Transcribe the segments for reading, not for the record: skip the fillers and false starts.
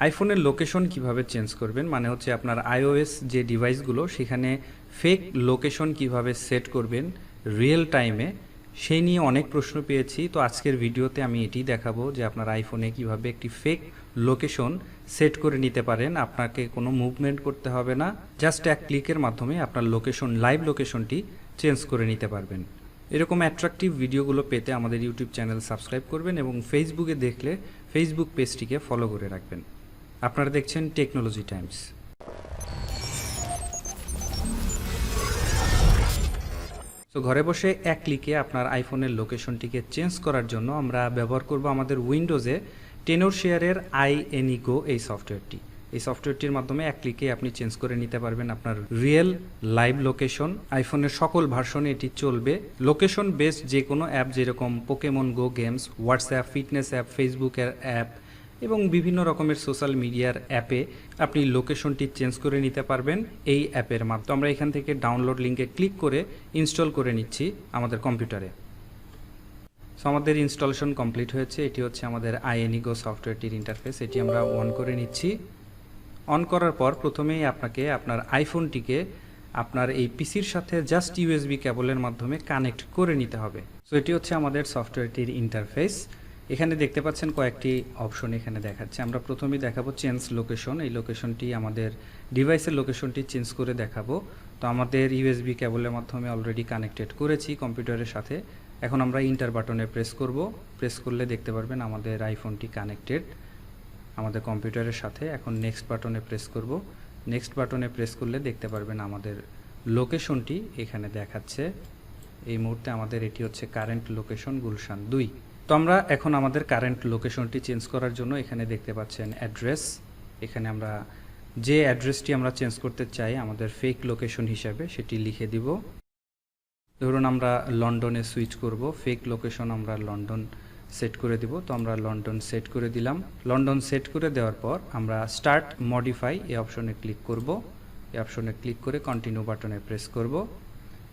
আইফোনের লোকেশন কিভাবে চেঞ্জ করবেন, মানে হচ্ছে আপনার iOS যে ডিভাইসগুলো সেখানে ফেক লোকেশন কিভাবে সেট করবেন রিয়েল টাইমে, সেই নিয়ে অনেক প্রশ্ন পেয়েছি। তো আজকের ভিডিওতে আমি এটি দেখাবো যে আপনার আইফোনে কিভাবে একটি ফেক লোকেশন সেট করে নিতে পারেন। আপনাকে কোনো মুভমেন্ট করতে হবে না, জাস্ট এক ক্লিকের মাধ্যমে আপনার লোকেশন, লাইভ লোকেশনটি চেঞ্জ করে নিতে পারবেন। এরকম অ্যাট্রাকটিভ ভিডিওগুলো পেতে আমাদের ইউটিউব চ্যানেল সাবস্ক্রাইব করবেন এবং ফেসবুকে দেখলে ফেসবুক পেজটিকে ফলো করে রাখবেন। আপনারা দেখছেন টেকনোলজি টাইমস। তো ঘরে বসে এক ক্লিকে আপনার আইফোনের লোকেশনটিকে চেঞ্জ করার জন্য আমরা ব্যবহার করব আমাদের উইন্ডোজে টেনরশেয়ারের iAnyGo এই সফটওয়্যারটি। এই সফটওয়্যারটির মাধ্যমে এক ক্লিকে আপনি চেঞ্জ করে নিতে পারবেন আপনার রিয়েল লাইভ লোকেশন। আইফোনের সকল ভার্সনে এটি চলবে। লোকেশন বেসড যে কোনো অ্যাপ, যেরকম পোকেমন গো গেমস, হোয়াটসঅ্যাপ, ফিটনেস অ্যাপ, ফেসবুকের অ্যাপ এবং বিভিন্ন রকমের সোশ্যাল মিডিয়ার অ্যাপে আপনি লোকেশনটি চেঞ্জ করে নিতে পারবেন এই অ্যাপের মাধ্যমে। আমরা এখান থেকে ডাউনলোড লিঙ্কে ক্লিক করে ইনস্টল করে নিচ্ছি আমাদের কম্পিউটারে। সো আমাদের ইনস্টলেশন কমপ্লিট হয়েছে। এটি হচ্ছে আমাদের iAnyGo সফটওয়্যারটির ইন্টারফেস। এটি আমরা অন করে নিচ্ছি। অন করার পর প্রথমেই আপনাকে আপনার আইফোনটিকে আপনার এই পিসির সাথে জাস্ট ইউএসবি কেবলের মাধ্যমে কানেক্ট করে নিতে হবে। সো এটি হচ্ছে আমাদের সফটওয়্যারটির ইন্টারফেস। এখানে দেখতে পাচ্ছেন কয়েকটি অপশন এখানে দেখাচ্ছে। আমরা প্রথমেই দেখাবো চেঞ্জ লোকেশন। এই লোকেশনটি আমাদের ডিভাইসের লোকেশনটি চেঞ্জ করে দেখাবো। তো আমাদের ইউএসবি কেবলের মাধ্যমে অলরেডি কানেক্টেড করেছি কম্পিউটারের সাথে। এখন আমরা ইন্টার বাটনে প্রেস করব। প্রেস করলে দেখতে পারবেন আমাদের আইফোনটি কানেক্টেড আমাদের কম্পিউটারের সাথে। এখন নেক্সট বাটনে প্রেস করব। নেক্সট বাটনে প্রেস করলে দেখতে পারবেন আমাদের লোকেশনটি এখানে দেখাচ্ছে। এই মুহূর্তে আমাদের এটি হচ্ছে কারেন্ট লোকেশন গুলশান 2। তো আমরা এখন আমাদের কারেন্ট লোকেশনটি চেঞ্জ করার জন্য এখানে দেখতে পাচ্ছেন অ্যাড্রেস। এখানে আমরা যে অ্যাড্রেসটি আমরা চেঞ্জ করতে চাই আমাদের ফেক লোকেশন হিসাবে সেটি লিখে দিব। ধরুন আমরা লন্ডনে সুইচ করব, ফেক লোকেশন আমরা লন্ডন সেট করে দিব। তো আমরা লন্ডন সেট করে দিলাম। লন্ডন সেট করে দেওয়ার পর আমরা স্টার্ট মডিফাই এই অপশনে ক্লিক করব। এই অপশনে ক্লিক করে কন্টিনিউ বাটনে প্রেস করব।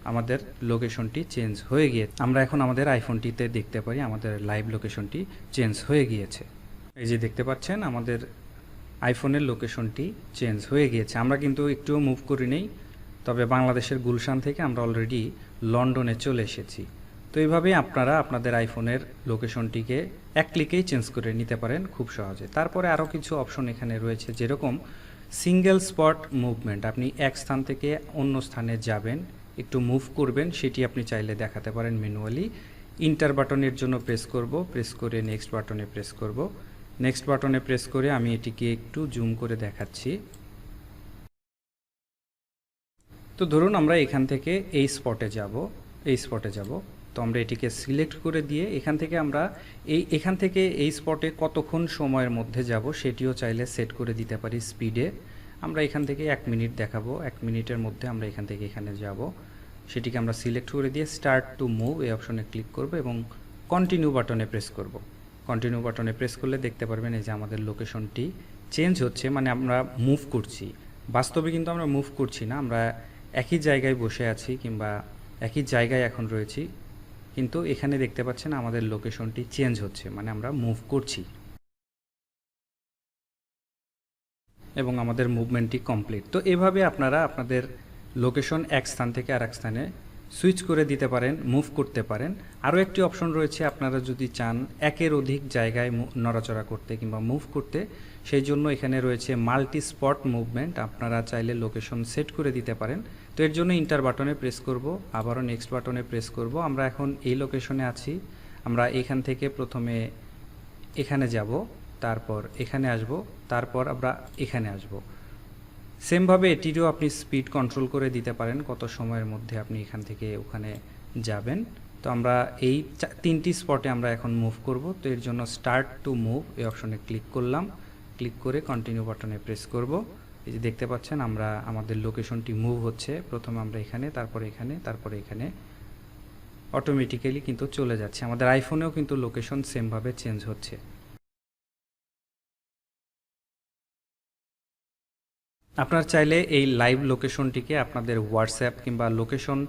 আমাদের লোকেশনটি চেঞ্জ হয়ে গিয়েছে। আমরা এখন আমাদের আইফোনটিতে দেখতে পারি আমাদের লাইভ লোকেশনটি চেঞ্জ হয়ে গিয়েছে। এই যে দেখতে পাচ্ছেন আমাদের আইফোনের লোকেশনটি চেঞ্জ হয়ে গিয়েছে। আমরা কিন্তু একটুও মুভ করি নেই, তবে বাংলাদেশের গুলশান থেকে আমরা অলরেডি লন্ডনে চলে এসেছি। তো এইভাবেই আপনারা আপনাদের আইফোনের লোকেশনটিকে এক ক্লিকেই চেঞ্জ করে নিতে পারেন খুব সহজে। তারপরে আরও কিছু অপশন এখানে রয়েছে, যেরকম সিঙ্গেল স্পট মুভমেন্ট। আপনি এক স্থান থেকে অন্য স্থানে যাবেন, একটু মুভ করবেন, সেটি আপনি চাইলে দেখাতে পারেন ম্যানুয়ালি। ইন্টার বাটনের জন্য প্রেস করব, প্রেস করে নেক্সট বাটনে প্রেস করব। নেক্সট বাটনে প্রেস করে আমি এটিকে একটু জুম করে দেখাচ্ছি। তো ধরুন আমরা এখান থেকে এই স্পটে যাব। তো আমরা এটিকে সিলেক্ট করে দিয়ে এখান থেকে এই স্পটে কতক্ষণ সময়ের মধ্যে যাব সেটিও চাইলে সেট করে দিতে পারি স্পিডে। আমরা এখান থেকে 1 মিনিট দেখাবো, 1 মিনিটের মধ্যে আমরা এখান থেকে এখানে যাব। সেটিকে আমরা সিলেক্ট করে দিয়ে স্টার্ট টু মুভ এই অপশনে ক্লিক করব এবং কন্টিনিউ বাটনে প্রেস করব। কন্টিনিউ বাটনে প্রেস করলে দেখতে পারবেন এই যে আমাদের লোকেশনটি চেঞ্জ হচ্ছে, মানে আমরা মুভ করছি। বাস্তবে কিন্তু আমরা মুভ করছি না, আমরা একই জায়গায় বসে আছি কিংবা একই জায়গায় এখন রয়েছি, কিন্তু এখানে দেখতে পাচ্ছেন আমাদের লোকেশনটি চেঞ্জ হচ্ছে, মানে আমরা মুভ করছি এবং আমাদের মুভমেন্টটি কমপ্লিট। তো এভাবে আপনারা আপনাদের লোকেশন এক স্থান থেকে আরেক স্থানে সুইচ করে দিতে পারেন, মুভ করতে পারেন। আরও একটি অপশন রয়েছে, আপনারা যদি চান একের অধিক জায়গায় নড়াচড়া করতে কিংবা মুভ করতে, সেই জন্য এখানে রয়েছে মাল্টি স্পট মুভমেন্ট। আপনারা চাইলে লোকেশন সেট করে দিতে পারেন। তো এর জন্য ইন্টার বাটনে প্রেস করব, আবারও নেক্সট বাটনে প্রেস করব। আমরা এখন এই লোকেশনে আছি। আমরা এখান থেকে প্রথমে এখানে যাব, তারপর এখানে আসব, তারপর আমরা এখানে আসব। সেমভাবে এটিরও আপনি স্পিড কন্ট্রোল করে দিতে পারেন, কত সময়ের মধ্যে আপনি এখান থেকে ওখানে যাবেন। তো আমরা এই 3টি স্পটে আমরা এখন মুভ করব। তো এর জন্য স্টার্ট টু মুভ এই অপশনে ক্লিক করলাম। ক্লিক করে কন্টিনিউ বাটনে প্রেস করব। এই যে দেখতে পাচ্ছেন আমরা আমাদের লোকেশনটি মুভ হচ্ছে। প্রথমে আমরা এখানে, তারপরে এখানে, তারপরে এখানে, অটোমেটিক্যালি কিন্তু চলে যাচ্ছে। আমাদের আইফোনেও কিন্তু লোকেশন সেমভাবে চেঞ্জ হচ্ছে। আপনার চাইলে এই লাইভ লোকেশনটিকে আপনাদের হোয়াটসঅ্যাপ কিংবা লোকেশন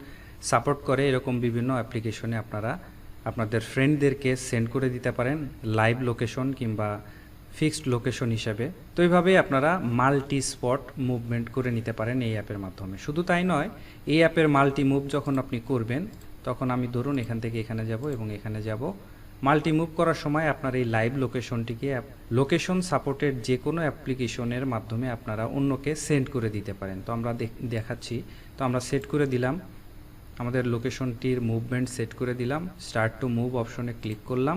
সাপোর্ট করে এরকম বিভিন্ন অ্যাপ্লিকেশনে আপনারা আপনাদের ফ্রেন্ডদেরকে সেন্ড করে দিতে পারেন লাইভ লোকেশন কিংবা ফিক্সড লোকেশন হিসাবে। তো এইভাবেই আপনারা মাল্টি স্পট মুভমেন্ট করে নিতে পারেন এই অ্যাপের মাধ্যমে। শুধু তাই নয়, এই অ্যাপের মাল্টি মুভ যখন আপনি করবেন তখন আমি ধরুন এখান থেকে এখানে যাব এবং এখানে যাব, মাল্টি মুভ করার সময় আপনার এই লাইভ লোকেশনটিকে লোকেশন সাপোর্টেড যে কোনো অ্যাপ্লিকেশনের মাধ্যমে আপনারা অন্যকে সেন্ড করে দিতে পারেন। তো আমরা দেখাচ্ছি। তো আমরা সেট করে দিলাম, আমাদের লোকেশনটির মুভমেন্ট সেট করে দিলাম, স্টার্ট টু মুভ অপশনে ক্লিক করলাম,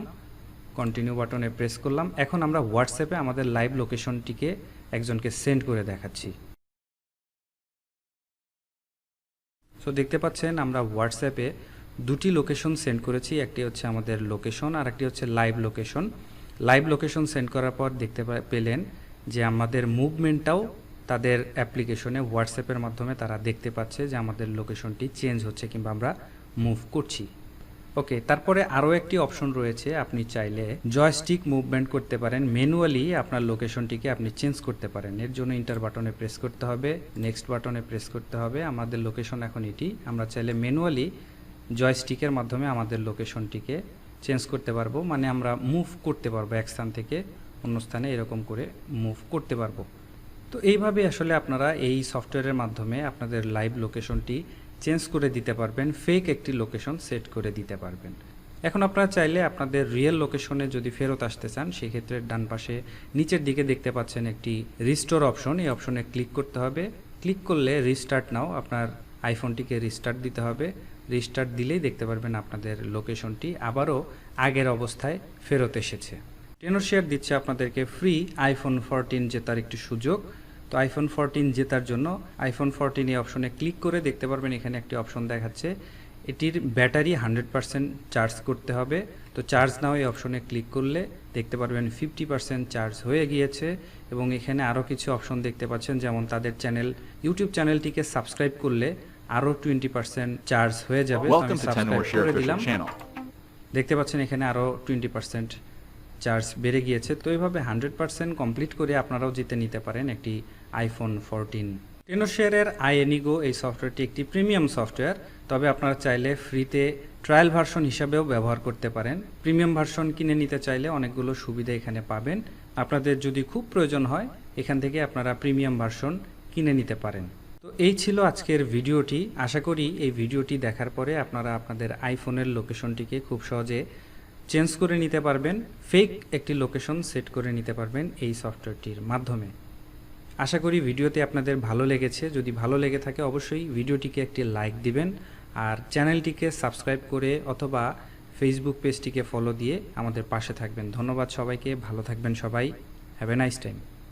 কন্টিনিউ বাটনে প্রেস করলাম। এখন আমরা হোয়াটসঅ্যাপে আমাদের লাইভ লোকেশনটিকে একজনকে সেন্ড করে দেখাচ্ছি। সো দেখতে পাচ্ছেন আমরা হোয়াটসঅ্যাপে দুটি লোকেশন সেন্ড করেছি, একটি হচ্ছে আমাদের লোকেশন আর একটি হচ্ছে live location. Live location send করার পর দেখতে পেলেন যে আমাদের মুভমেন্টটাও তাদের অ্যাপ্লিকেশনে হোয়াটসঅ্যাপের মাধ্যমে তারা দেখতে পাচ্ছে যে আমাদের লোকেশনটি চেঞ্জ হচ্ছে কিংবা আমরা মুভ করছি। ওকে, তারপরে আরও একটি অপশন রয়েছে, আপনি চাইলে জয়স্টিক মুভমেন্ট করতে পারেন, ম্যানুয়ালি আপনার লোকেশনটিকে আপনি চেঞ্জ করতে পারেন। এর জন্য ইন্টার বাটনে প্রেস করতে হবে, নেক্সট বাটনে প্রেস করতে হবে। আমাদের লোকেশন এখন এটি, আমরা চাইলে ম্যানুয়ালি জয়স্টিকের মাধ্যমে আমাদের লোকেশনটিকে চেঞ্জ করতে পারবো, মানে আমরা মুভ করতে পারবো এক স্থান থেকে অন্য স্থানে, এরকম করে মুভ করতে পারবো। তো এইভাবে আসলে আপনারা এই সফটওয়্যারের মাধ্যমে আপনাদের লাইভ লোকেশনটি চেঞ্জ করে দিতে পারবেন, ফেক একটি লোকেশন সেট করে দিতে পারবেন। এখন আপনারা চাইলে আপনাদের রিয়েল লোকেশনে যদি ফেরত আসতে চান, সেক্ষেত্রে ডান পাশে নিচের দিকে দেখতে পাচ্ছেন একটি রিস্টোর অপশন, এই অপশনে ক্লিক করতে হবে। ক্লিক করলে রিস্টার্ট নাও, আপনার আইফোনটিকে রিস্টার্ট দিতে হবে। রিস্টার্ট দিলেই দেখতে পারবেন আপনাদের লোকেশনটি আবারও আগের অবস্থায় ফেরত এসেছে। টেনরশেয়ার দিচ্ছে আপনাদেরকে ফ্রি আইফোন 14 জেতার একটি সুযোগ। তো আইফোন 14 জেতার জন্য আইফোন 14 এই অপশনে ক্লিক করে দেখতে পারবেন এখানে একটি অপশন দেখাচ্ছে, এটির ব্যাটারি 100% চার্জ করতে হবে। তো চার্জ নাও এই অপশনে ক্লিক করলে দেখতে পারবেন 50% চার্জ হয়ে গিয়েছে। এবং এখানে আরও কিছু অপশন দেখতে পাচ্ছেন, যেমন তাদের ইউটিউব চ্যানেলটিকে সাবস্ক্রাইব করলে আরও 20% চার্জ হয়ে যাবে। আমি সাবস্ক্রাইব করে দিলাম, দেখতে পাচ্ছেন এখানে আরও 20% চার্জ বেড়ে গিয়েছে। তো এইভাবে 100% কমপ্লিট করে আপনারাও জিতে নিতে পারেন একটি আইফোন 14। টেনরশেয়ারের iAnyGo এই সফটওয়্যারটি একটি প্রিমিয়াম সফটওয়্যার, তবে আপনারা চাইলে ফ্রিতে ট্রায়াল ভার্সন হিসাবেও ব্যবহার করতে পারেন। প্রিমিয়াম ভার্সন কিনে নিতে চাইলে অনেকগুলো সুবিধা এখানে পাবেন। আপনাদের যদি খুব প্রয়োজন হয় এখান থেকে আপনারা প্রিমিয়াম ভার্সন কিনে নিতে পারেন। তো এই ছিল আজকের ভিডিওটি। আশা করি এই ভিডিওটি দেখার পরে আপনারা আপনাদের আইফোনের লোকেশনটিকে খুব সহজে চেঞ্জ করে নিতে পারবেন, ফেক একটি লোকেশন সেট করে নিতে পারবেন এই সফটওয়্যারটির মাধ্যমে। আশা করি ভিডিওতে আপনাদের ভালো লেগেছে। যদি ভালো লেগে থাকে অবশ্যই ভিডিওটিকে একটি লাইক দিবেন আর চ্যানেলটিকে সাবস্ক্রাইব করে অথবা ফেসবুক পেজটিকে ফলো দিয়ে আমাদের পাশে থাকবেন। ধন্যবাদ সবাইকে, ভালো থাকবেন সবাই, হ্যাভ এ নাইস টাইম।